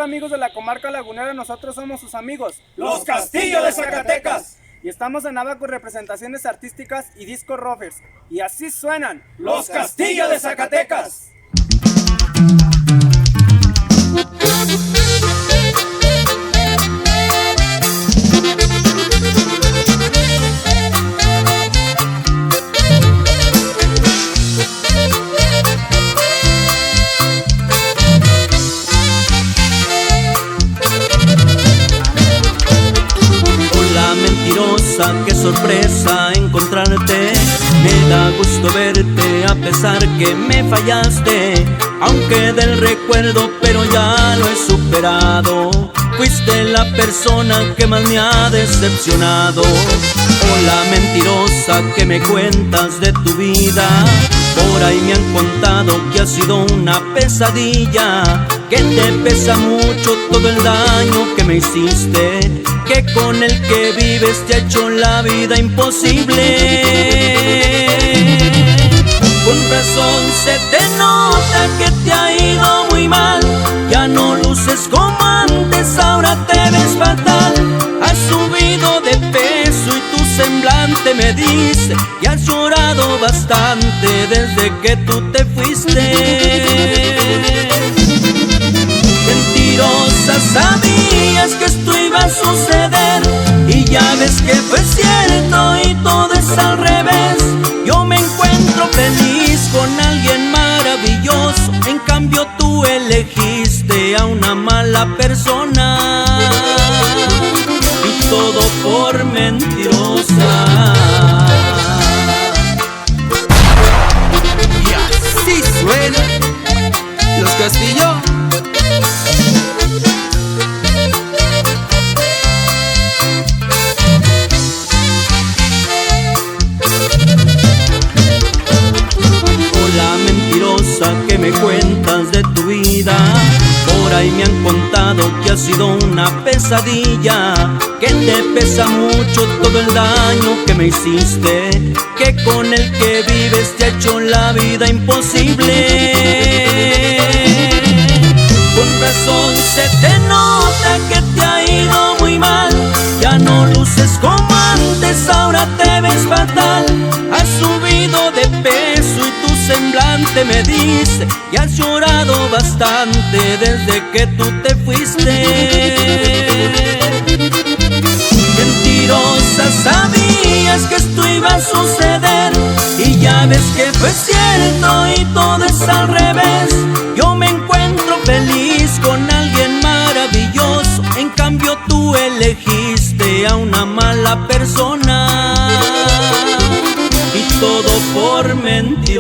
amigos de la comarca lagunera? Nosotros somos sus amigos, Los Castillo de Zacatecas. Y estamos en Abaco Representaciones Artísticas y Disco Rovers. Y así suenan Los Castillo de Zacatecas. Qué sorpresa encontrarte, me da gusto verte a pesar que me fallaste. Aunque del recuerdo, pero ya lo he superado. Fuiste la persona que más me ha decepcionado. Hola mentirosa, que me cuentas de tu vida. Por ahí me han contado que ha sido una pesadilla, que te pesa mucho todo el daño que me hiciste, que con el que vives te ha hecho la vida imposible. Con razón se te nota que te ha ido muy mal. Ya no luces como antes, ahora te ves fatal. Has subido de peso y tu semblante me dice que has llorado bastante desde que tú te fuiste. Mentirosa, sabías que esto iba a suceder, y ya ves que fue cierto y todo es al revés. Yo me encuentro feliz con alguien maravilloso, en cambio tú elegiste a una mala persona, y todo por mentirosa. Y así suena Los Castillo. Que me cuentas de tu vida. Por ahí me han contado que ha sido una pesadilla, que te pesa mucho todo el daño que me hiciste, que con el que vives te ha hecho la vida imposible. Con razón se te nota que te ha ido muy mal. Ya no luces como antes, ahora te ves fatal. Has subido de peso y tu semblante me dice que has llorado bastante desde que tú te fuiste. Mentirosa, sabías que esto iba a suceder, y ya ves que fue cierto y todo es al revés. Yo me encuentro feliz con alguien maravilloso, en cambio tú elegiste a una mala persona, y todo por mentir.